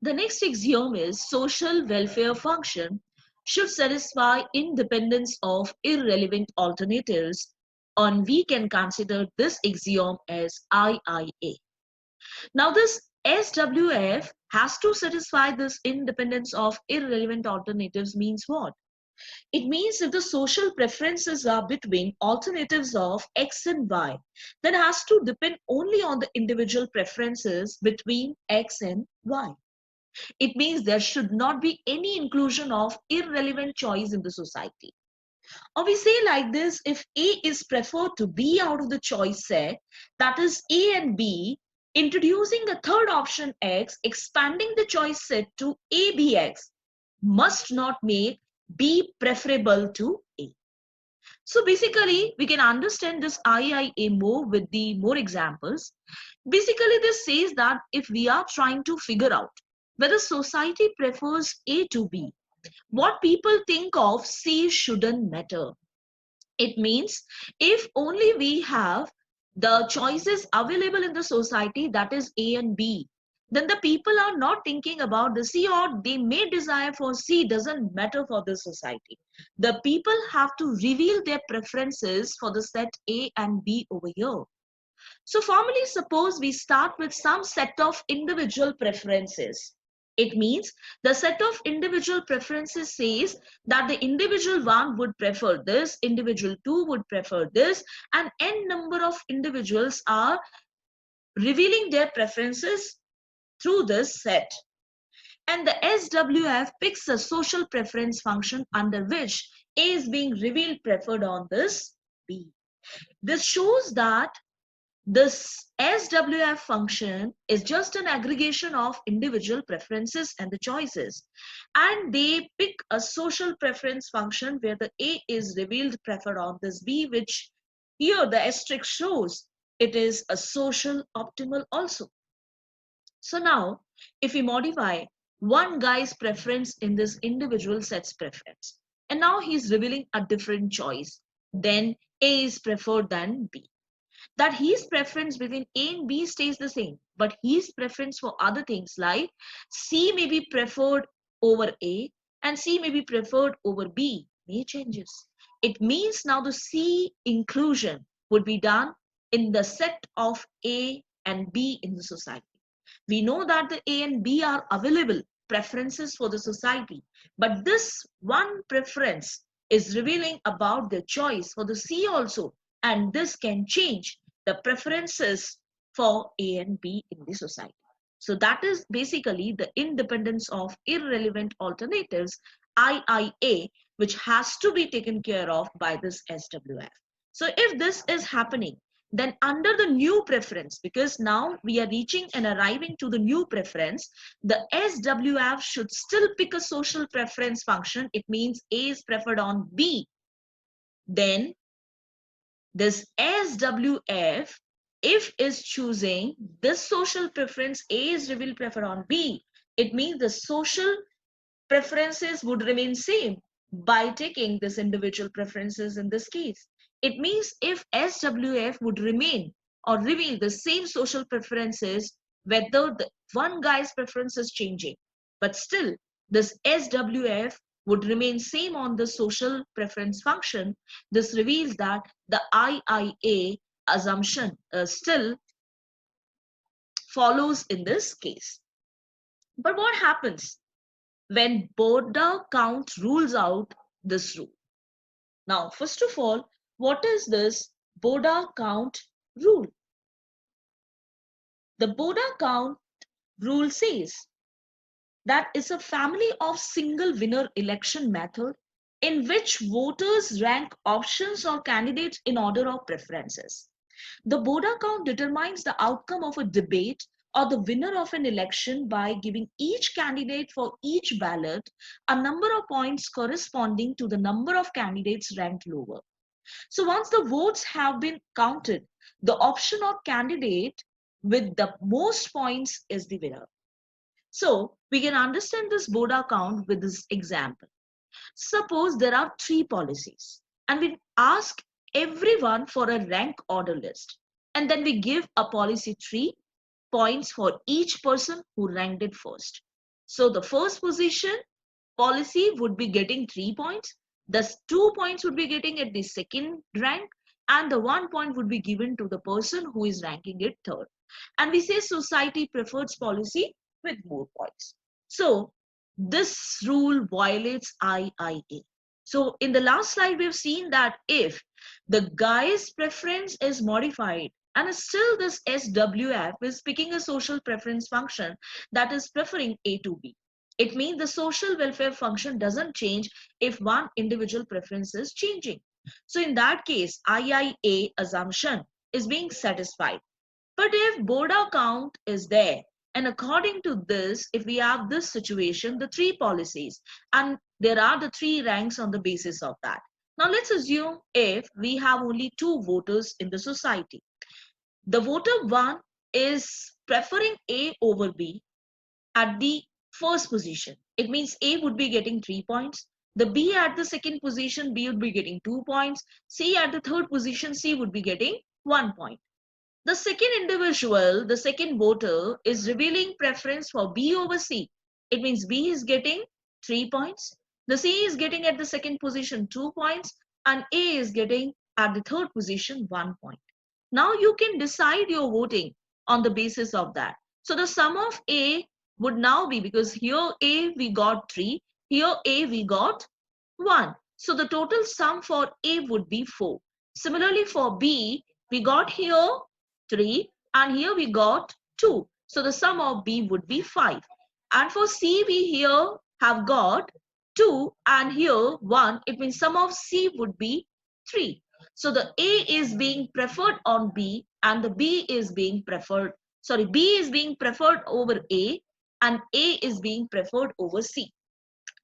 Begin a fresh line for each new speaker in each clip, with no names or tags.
The next axiom is social welfare function should satisfy independence of irrelevant alternatives, and we can consider this axiom as IIA. Now this SWF has to satisfy this independence of irrelevant alternatives means what? It means if the social preferences are between alternatives of X and Y, then it has to depend only on the individual preferences between X and Y. It means there should not be any inclusion of irrelevant choice in the society. Or we say like this, if A is preferred to B out of the choice set, that is A and B, introducing a third option X, expanding the choice set to ABX, must not make B preferable to A. So basically, we can understand this IIA more with the more examples. Basically, this says that if we are trying to figure out whether society prefers A to B, what people think of C shouldn't matter. It means if only we have the choices available in the society, that is A and B, then the people are not thinking about the C, or they may desire for C, doesn't matter for the society. The people have to reveal their preferences for the set A and B over here. So formally, suppose we start with some set of individual preferences. It means the set of individual preferences says that the individual 1 would prefer this, individual 2 would prefer this, and n number of individuals are revealing their preferences through this set. And the SWF picks a social preference function under which A is being revealed preferred on this B. This shows that this SWF function is just an aggregation of individual preferences and the choices. And they pick a social preference function where the A is revealed preferred on this B, which here the asterisk shows it is a social optimal also. So now, if we modify one guy's preference in this individual set's preference, and now he's revealing a different choice, then A is preferred than B. That his preference between A and B stays the same, but his preference for other things like C may be preferred over A and C may be preferred over B may changes. It means now the C inclusion would be done in the set of A and B in the society. We know that the A and B are available preferences for the society, but this one preference is revealing about the choice for the C also, and this can change the preferences for A and B in the society. So that is basically the independence of irrelevant alternatives, IIA, which has to be taken care of by this SWF. So if this is happening, then under the new preference, because now we are reaching and arriving to the new preference, the SWF should still pick a social preference function. It means A is preferred on B. Then this SWF, if is choosing this social preference, A is revealed preferred on B, it means the social preferences would remain same by taking this individual preferences in this case. It means if SWF would remain or reveal the same social preferences, whether the one guy's preference is changing, but still this SWF would remain same on the social preference function. This reveals that the IIA assumption still follows in this case. But what happens when border count rules out this rule? Now, first of all, what is this border count rule? The border count rule says that it's a family of single winner election method in which voters rank options or candidates in order of preferences. The border count determines the outcome of a debate or the winner of an election by giving each candidate for each ballot a number of points corresponding to the number of candidates ranked lower. So once the votes have been counted, the option or candidate with the most points is the winner. So we can understand this border count with this example. Suppose there are 3 policies and we ask everyone for a rank order list, and then we give a policy 3 points for each person who ranked it first. So the first position policy would be getting 3 points. The 2 points would be getting at the second rank, and the 1 point would be given to the person who is ranking it third. And we say society prefers policy with more points. So this rule violates IIA. So in the last slide, we've seen that if the guy's preference is modified and still this SWF is picking a social preference function that is preferring A to B. It means the social welfare function doesn't change if one individual preference is changing. So in that case, IIA assumption is being satisfied. But if Boda count is there, and according to this, if we have this situation, the three policies, and there are the three ranks on the basis of that. Now let's assume if we have only two voters in the society. The voter 1 is preferring A over B at the first position. It means A would be getting 3 points. The B at the second position, B would be getting 2 points. C at the third position, C would be getting 1 point. The second individual, the second voter, is revealing preference for B over C. It means B is getting 3 points. The C is getting at the second position 2 points, and A is getting at the third position 1 point. Now you can decide your voting on the basis of that. So the sum of A would now be, because here A we got 3, here A we got 1. So the total sum for A would be 4. Similarly for B, we got here 3 and here we got 2. So the sum of B would be 5. And for C, we here have got 2 and here 1. It means sum of C would be 3. So the A is being preferred on B and the B is being preferred. Sorry, B is being preferred over A and A is being preferred over C.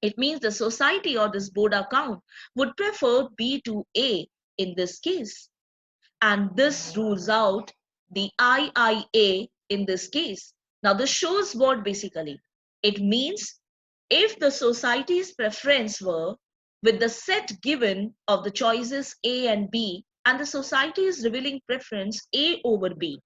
It means the society or this board account would prefer B to A in this case. And this rules out the IIA in this case. Now this shows what basically? It means if the society's preference were with the set given of the choices A and B and the society is revealing preference A over B,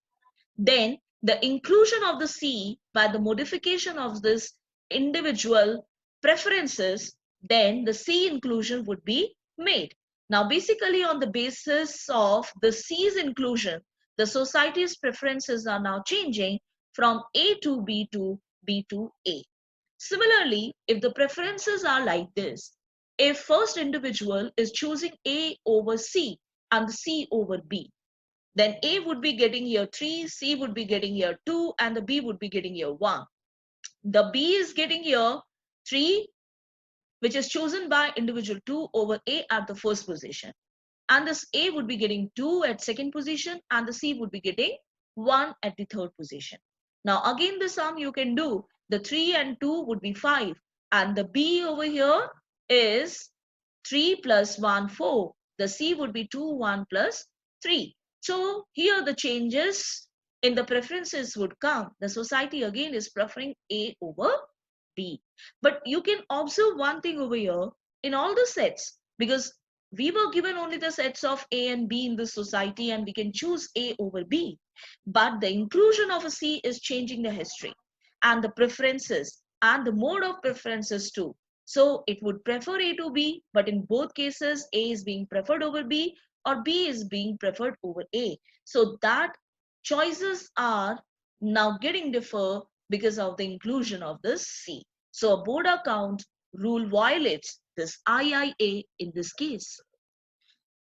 then the inclusion of the C by the modification of this individual preferences, then the C inclusion would be made. Now, basically on the basis of the C's inclusion, the society's preferences are now changing from A to B to B to A. Similarly, if the preferences are like this, if first individual is choosing A over C and the C over B, then A would be getting here 3, C would be getting here 2, and the B would be getting here 1. The B is getting here 3, which is chosen by individual 2 over A at the first position. And this A would be getting 2 at second position, and the C would be getting 1 at the third position. Now again the sum you can do. The 3 and 2 would be 5, and the B over here is 3 plus 1, 4. The C would be 2, 1 plus 3. So here the changes in the preferences would come. The society again is preferring A over B. But you can observe one thing over here in all the sets, because we were given only the sets of A and B in the society and we can choose A over B. But the inclusion of a C is changing the history and the preferences and the mode of preferences too. So it would prefer A to B, but in both cases, A is being preferred over B or B is being preferred over A. So that choices are now getting differ because of the inclusion of this C. So a board account rule violates this IIA in this case.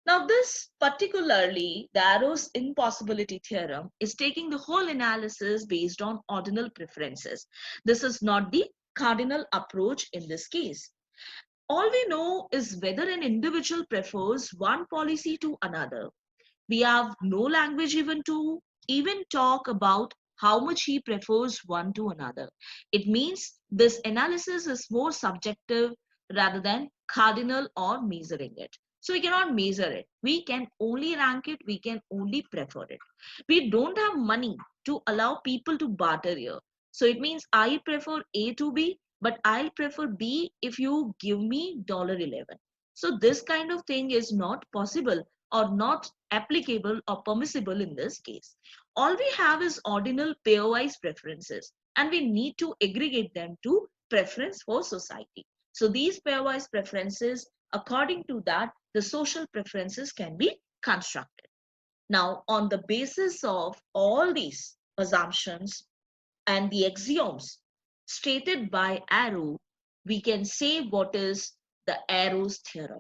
Now this particularly, the Arrow's impossibility theorem is taking the whole analysis based on ordinal preferences. This is not the cardinal approach in this case. All we know is whether an individual prefers one policy to another. We have no language even to even talk about how much he prefers one to another. It means this analysis is more subjective rather than cardinal or measuring it. So we cannot measure it. We can only rank it. We can only prefer it. We don't have money to allow people to barter here. So it means I prefer A to B, but I'll prefer B if you give me $11. So this kind of thing is not possible or not applicable or permissible in this case. All we have is ordinal pairwise preferences and we need to aggregate them to preference for society. So these pairwise preferences, according to that, the social preferences can be constructed. Now, on the basis of all these assumptions and the axioms stated by Arrow, we can say what is the Arrow's theorem.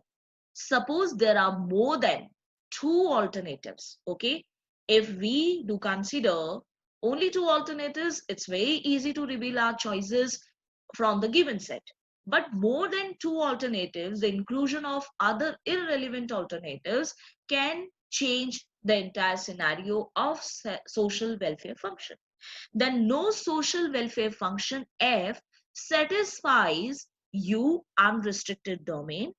Suppose there are more than two alternatives, okay? If we do consider only two alternatives, it's very easy to reveal our choices from the given set. But more than two alternatives, the inclusion of other irrelevant alternatives can change the entire scenario of social welfare function. Then no social welfare function F satisfies U unrestricted domain,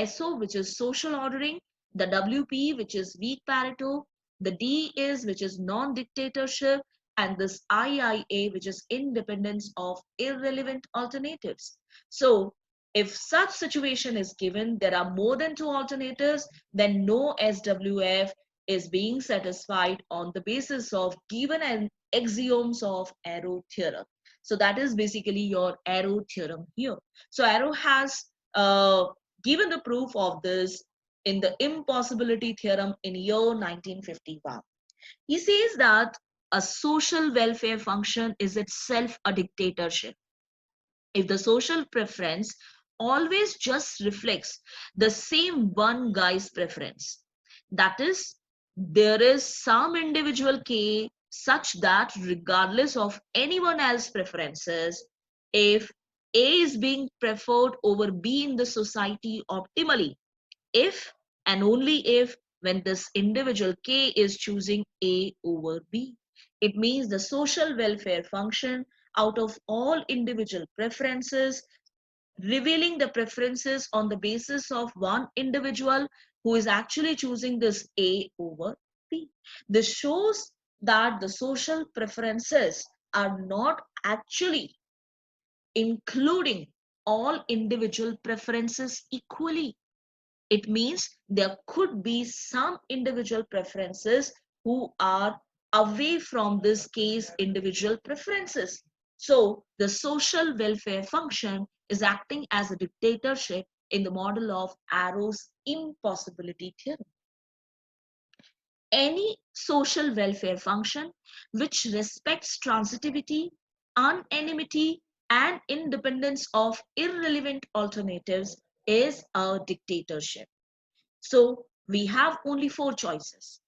SO which is social ordering, the WP which is weak Pareto, the D is which is non-dictatorship, and this IIA which is independence of irrelevant alternatives. So if such situation is given, there are more than two alternatives, then no SWF is being satisfied on the basis of given an axioms of Arrow theorem. So that is basically your Arrow theorem here. So Arrow has given the proof of this in the impossibility theorem in year 1951. He says that a social welfare function is itself a dictatorship. If the social preference always just reflects the same one guy's preference, that is, there is some individual K such that regardless of anyone else's preferences, if A is being preferred over B in the society optimally, if and only if when this individual K is choosing A over B. It means the social welfare function out of all individual preferences, revealing the preferences on the basis of one individual who is actually choosing this A over B. This shows that the social preferences are not actually including all individual preferences equally. It means there could be some individual preferences who are away from this case individual preferences. So the social welfare function is acting as a dictatorship in the model of Arrow's impossibility theorem. Any social welfare function which respects transitivity, unanimity, and independence of irrelevant alternatives is a dictatorship. So we have only four choices.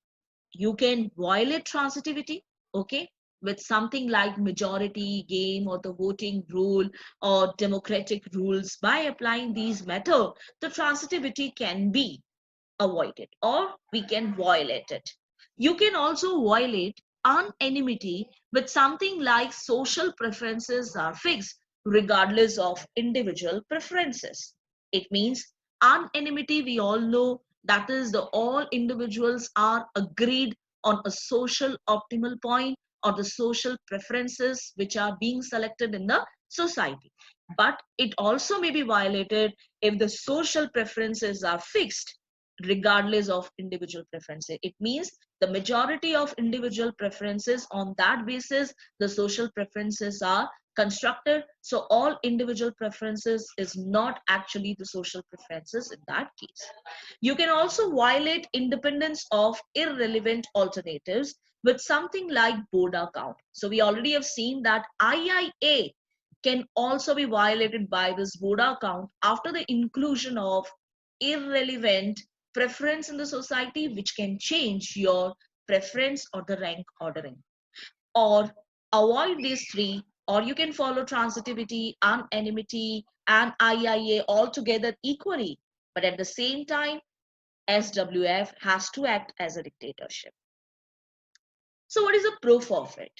You can violate transitivity, okay, with something like majority game or the voting rule or democratic rules. By applying these methods, the transitivity can be avoided or we can violate it. You can also violate unanimity with something like social preferences are fixed regardless of individual preferences. It means unanimity, we all know that is the all individuals are agreed on a social optimal point or the social preferences which are being selected in the society. But it also may be violated if the social preferences are fixed regardless of individual preferences. It means the majority of individual preferences, on that basis the social preferences are constructed. So all individual preferences is not actually the social preferences in that case. You can also violate independence of irrelevant alternatives with something like Boda count. So we already have seen that IIA can also be violated by this Boda count after the inclusion of irrelevant preference in the society, which can change your preference or the rank ordering. Or avoid these three, or you can follow transitivity, unanimity, and IIA all together equally. But at the same time, SWF has to act as a dictatorship. So what is the proof of it?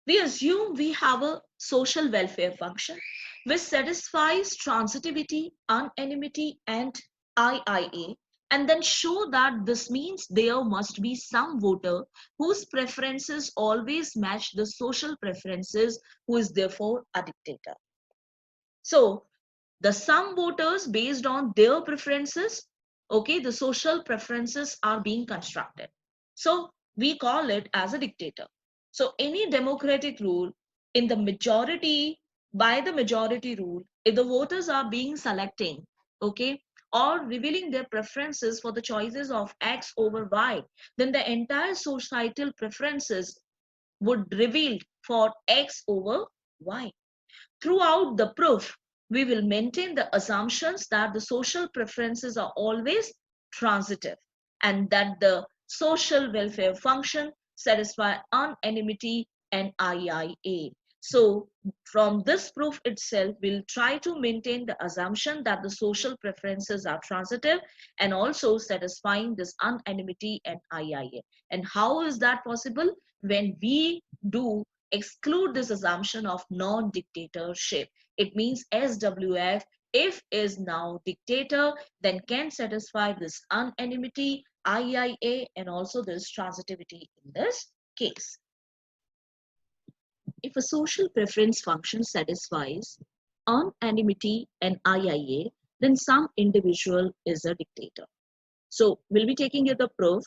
We assume we have a social welfare function which satisfies transitivity, unanimity, and IIA, and then show that this means there must be some voter whose preferences always match the social preferences, who is therefore a dictator. So the some voters based on their preferences, okay, the social preferences are being constructed. So we call it as a dictator. So any democratic rule in the majority by the majority rule, if the voters are being selecting, okay, or revealing their preferences for the choices of X over Y, then the entire societal preferences would reveal for X over Y. Throughout the proof, we will maintain the assumptions that the social preferences are always transitive and that the social welfare function satisfy unanimity and IIA. So from this proof itself, we'll try to maintain the assumption that the social preferences are transitive and also satisfying this unanimity and IIA. And how is that possible? When we do exclude this assumption of non-dictatorship. It means SWF, if is now dictator, then can satisfy this unanimity, IIA, and also this transitivity in this case. If a social preference function satisfies unanimity and IIA, then some individual is a dictator. So we'll be taking here the proof.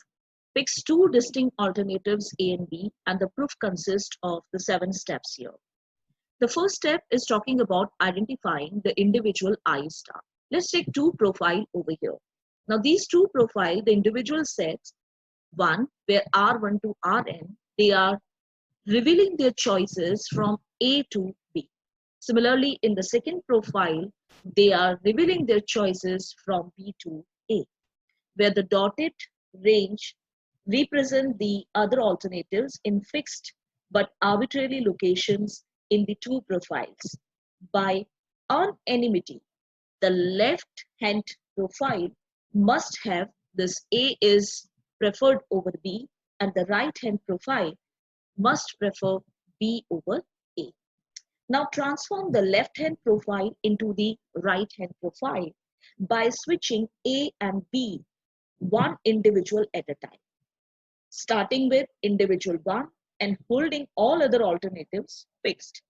Picks two distinct alternatives A and B, and the proof consists of the 7 steps here. The first step is talking about identifying the individual I star. Let's take two profile over here. Now these two profile, the individual sets, one where R1 to Rn, they are revealing their choices from A to B. Similarly, in the second profile, they are revealing their choices from B to A, where the dotted range represent the other alternatives in fixed but arbitrary locations in the two profiles. By unanimity, the left hand profile must have this A is preferred over B, and the right hand profile must prefer B over A. Now transform the left hand profile into the right hand profile by switching A and B one individual at a time, starting with individual 1 and holding all other alternatives fixed.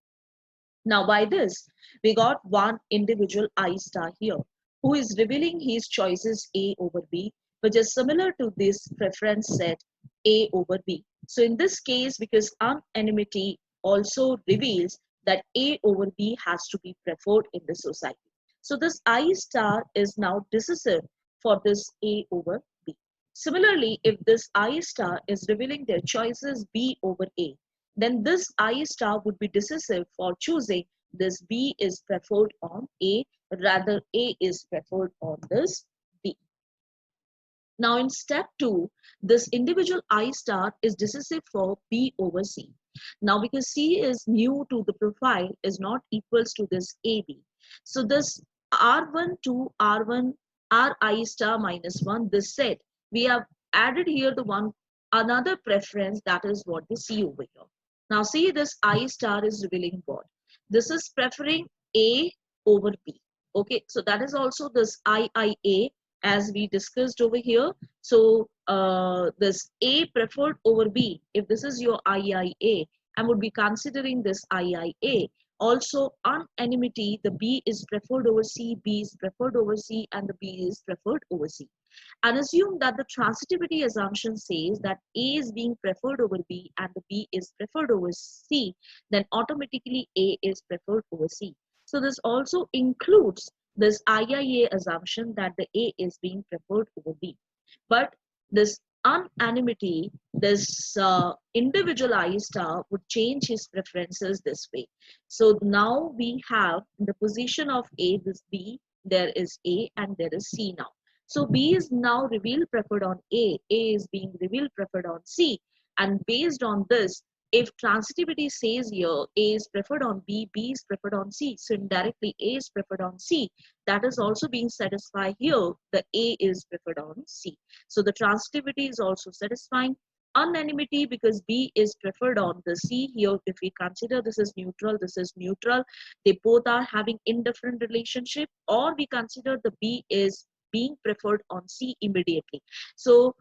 Now by this, we got one individual I star here who is revealing his choices A over B, which is similar to this preference set A over B. So in this case, because unanimity also reveals that A over B has to be preferred in the society. So this I star is now decisive for this A over B. Similarly, if this I star is revealing their choices B over A, then this I star would be decisive for choosing this B is preferred on A, rather A is preferred on this B. Now in step 2, this individual I star is decisive for B over C. Now because C is new to the profile is not equals to this AB. So this R1 to R1 Ri star minus 1, this set, we have added here the one another preference, that is what we see over here. Now see, this I star is revealing what? This is preferring A over B. Okay, so that is also this IIA as we discussed over here. So this A preferred over B, if this is your IIA, I would be considering this IIA. Also unanimity, the B is preferred over C, B is preferred over C, and the B is preferred over C. And assume that the transitivity assumption says that A is being preferred over B and the B is preferred over C, then automatically A is preferred over C. So this also includes this IIA assumption that the A is being preferred over B. But this unanimity, this individual I star would change his preferences this way. So now we have in the position of A, this B, there is A and there is C now. So B is now revealed preferred on A is being revealed preferred on C, and based on this, if transitivity says here A is preferred on B, B is preferred on C, so indirectly A is preferred on C, that is also being satisfied here, the A is preferred on C. So the transitivity is also satisfying. Unanimity, because B is preferred on the C here, if we consider this is neutral, they both are having indifferent relationship, or we consider the B is being preferred on C immediately. So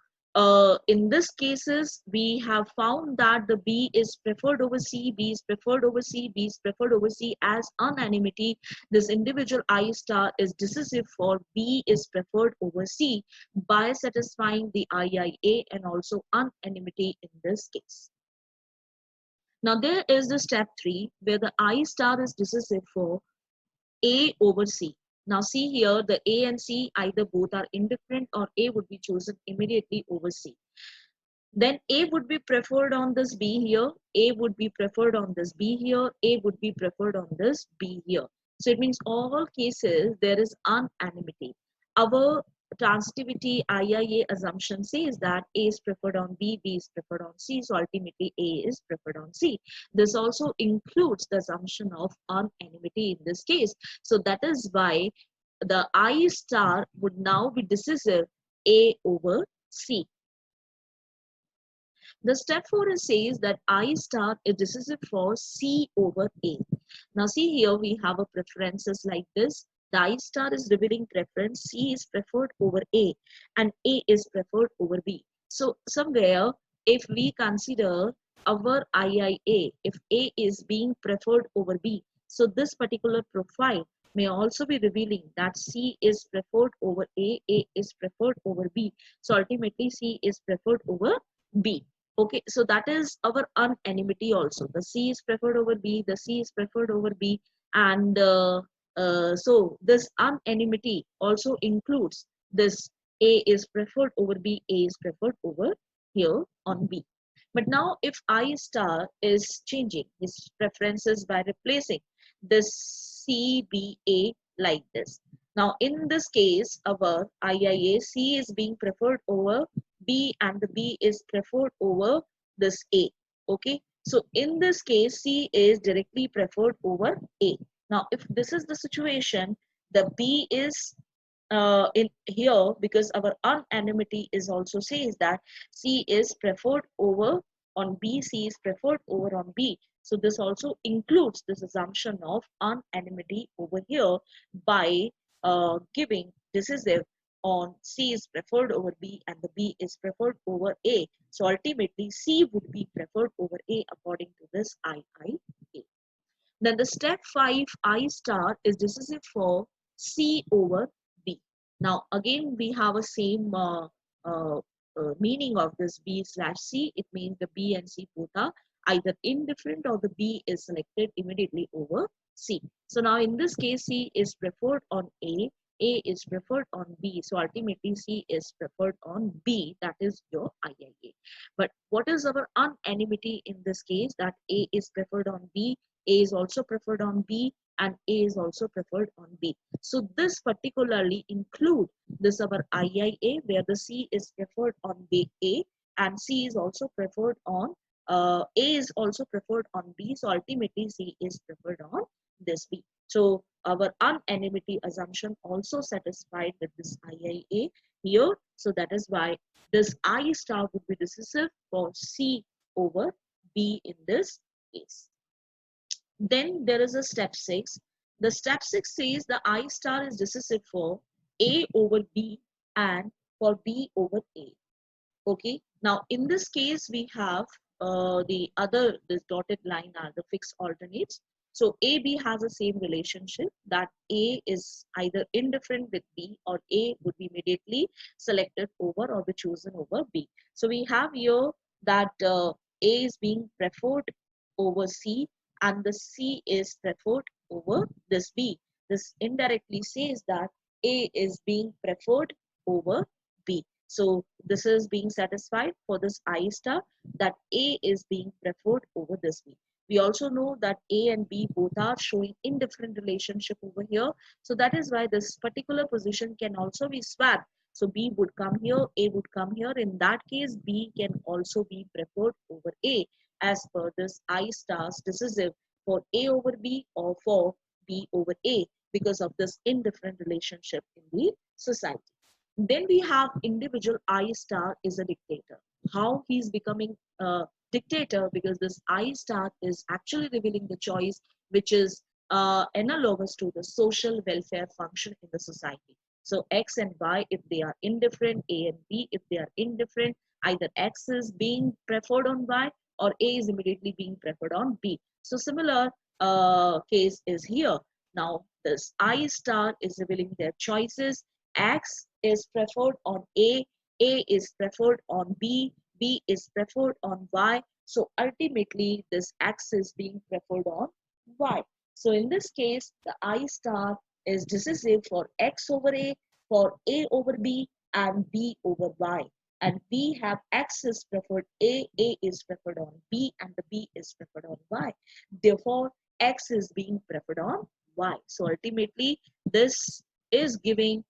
in this cases, we have found that the B is preferred over C, B is preferred over C, B is preferred over C as unanimity. This individual I star is decisive for B is preferred over C by satisfying the IIA and also unanimity in this case. Now there is the step 3 where the I star is decisive for A over C. Now see here, the A and C either both are indifferent, or A would be chosen immediately over C. Then A would be preferred on this B here, A would be preferred on this B here, A would be preferred on this B here. So it means all cases there is unanimity. Our transitivity IIA assumption says that A is preferred on B, B is preferred on C, so ultimately A is preferred on C. This also includes the assumption of unanimity in this case. So that is why the I star would now be decisive A over C. The step 4 says that I star is decisive for C over A. Now see here we have a preferences like this. The I star is revealing preference. C is preferred over A and A is preferred over B. So somewhere if we consider our IIA, if A is being preferred over B, so this particular profile may also be revealing that C is preferred over A is preferred over B. So ultimately C is preferred over B. Okay, so that is our unanimity also. The C is preferred over B, the C is preferred over B, and so this unanimity also includes this A is preferred over B, A is preferred over here on B. But now if I star is changing his preferences by replacing this C, B, A like this. Now in this case, our IIA, C is being preferred over B and the B is preferred over this A. Okay. So in this case, C is directly preferred over A. Now, if this is the situation, the B is in here because our unanimity is also says that C is preferred over on B, C is preferred over on B. So this also includes this assumption of unanimity over here by giving decisive on C is preferred over B and the B is preferred over A. So ultimately C would be preferred over A according to this IIA. Then the step 5 I star is decisive for C over B. Now again we have a same meaning of this B slash C. It means the B and C both are either indifferent or the B is selected immediately over C. So now in this case C is preferred on A is preferred on B. So ultimately C is preferred on B. That is your IIA. But what is our unanimity in this case? That A is preferred on B, A is also preferred on B, and A is also preferred on B. So this particularly include this our IIA where the C is preferred on B, A, and C is also preferred on A is also preferred on B. So ultimately C is preferred on this B. So our unanimity assumption also satisfied with this IIA here. So that is why this I star would be decisive for C over B in this case. Then there is a step 6. The step 6 says the I star is decisive for A over B and for B over A. Okay. Now in this case we have this dotted line are the fixed alternates. So A, B has the same relationship that A is either indifferent with B or A would be immediately selected over or be chosen over B. So we have here that A is being preferred over C and the C is preferred over this B. This indirectly says that A is being preferred over B. So this is being satisfied for this I star that A is being preferred over this B. We also know that A and B both are showing indifferent relationship over here. So that is why this particular position can also be swapped. So B would come here, A would come here. In that case, B can also be preferred over A as per this I stars decisive for A over B or for B over A because of this indifferent relationship in the society. Then we have individual I star is a dictator. How he's becoming a dictator because this I star is actually revealing the choice which is analogous to the social welfare function in the society. So X and Y, if they are indifferent, A and B, if they are indifferent, either X is being preferred on Y or A is immediately being preferred on B. So similar case is here. Now this I star is revealing their choices. X is preferred on A is preferred on B, B is preferred on Y, So ultimately, this X is being preferred on Y. So in this case, the I star is decisive for X over A, for A over B, and B over Y. And we have X is preferred A is preferred on B, and the B is preferred on Y. Therefore, X is being preferred on Y. So ultimately, this is giving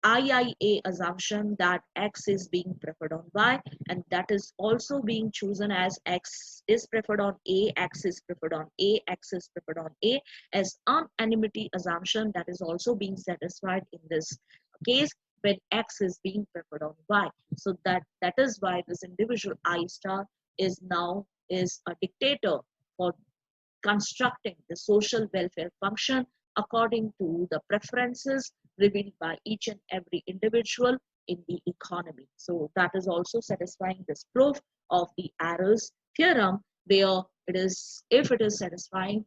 IIA assumption that X is being preferred on Y, and that is also being chosen as X is preferred on A, X is preferred on A, X is preferred on A, as unanimity assumption that is also being satisfied in this case when X is being preferred on Y. So that is why this individual I star is now is a dictator for constructing the social welfare function according to the preferences revealed by each and every individual in the economy. So that is also satisfying this proof of the Arrow's theorem, where it is, if it is satisfying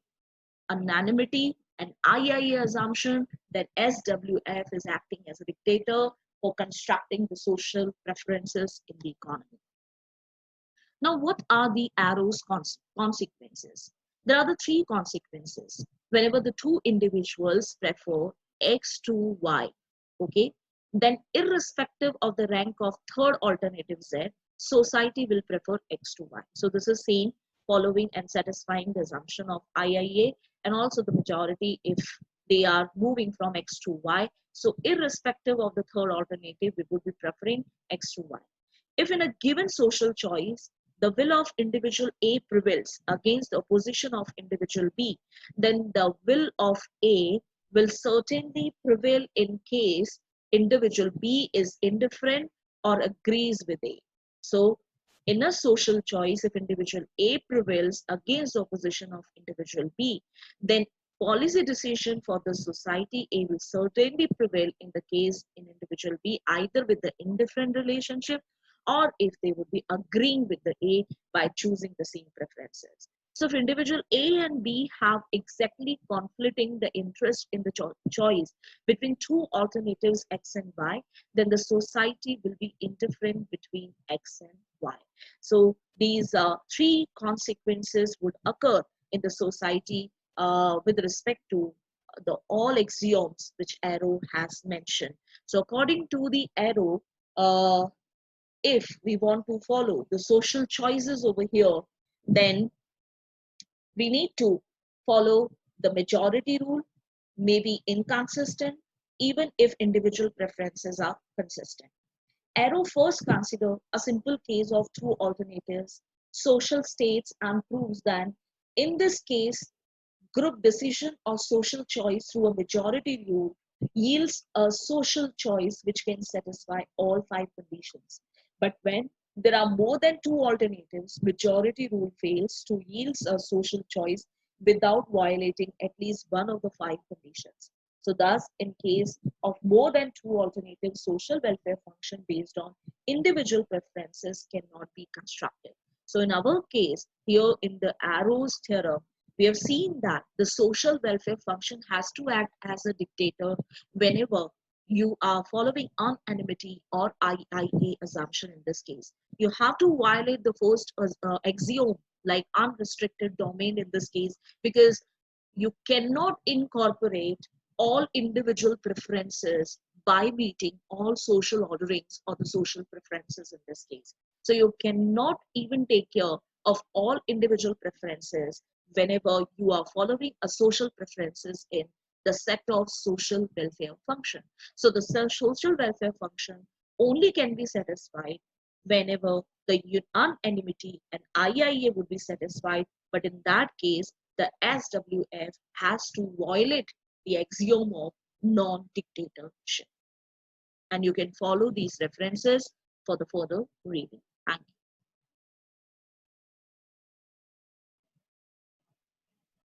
anonymity and IIA assumption, then SWF is acting as a dictator for constructing the social preferences in the economy. Now, what are the arrow's consequences? There are the three consequences. Whenever the two individuals prefer X to Y, okay, then irrespective of the rank of third alternative Z, society will prefer X to Y. So this is seen following and satisfying the assumption of IIA and also the majority if they are moving from X to Y. So irrespective of the third alternative, we would be preferring X to Y. If in a given social choice, the will of individual A prevails against the opposition of individual B, then the will of A will certainly prevail in case individual B is indifferent or agrees with A. So, in a social choice, if individual A prevails against the opposition of individual B, then policy decision for the society A will certainly prevail in the case in individual B, either with the indifferent relationship or if they would be agreeing with the A by choosing the same preferences. So if individual A and B have exactly conflicting the interest in the choice between two alternatives X and Y, then the society will be indifferent between X and Y. So these three consequences would occur in the society with respect to the all axioms which Arrow has mentioned. So according to the Arrow, if we want to follow the social choices over here, then we need to follow the majority rule, may be inconsistent, even if individual preferences are consistent. Arrow first consider a simple case of two alternatives, social states, and proves that in this case, group decision or social choice through a majority rule yields a social choice which can satisfy all five conditions. But when there are more than two alternatives, majority rule fails to yield a social choice without violating at least one of the five conditions. So thus, in case of more than two alternatives, social welfare function based on individual preferences cannot be constructed. So in our case, here in the Arrow's theorem, we have seen that the social welfare function has to act as a dictator whenever you are following unanimity or IIA assumption in this case. You have to violate the first axiom like unrestricted domain in this case, because you cannot incorporate all individual preferences by meeting all social orderings or the social preferences in this case. So you cannot even take care of all individual preferences whenever you are following a social preferences in the set of social welfare function. So the social welfare function only can be satisfied whenever the unanimity and IIA would be satisfied, but in that case, the SWF has to violate the axiom of non-dictatorship. And you can follow these references for the further reading. Thank you.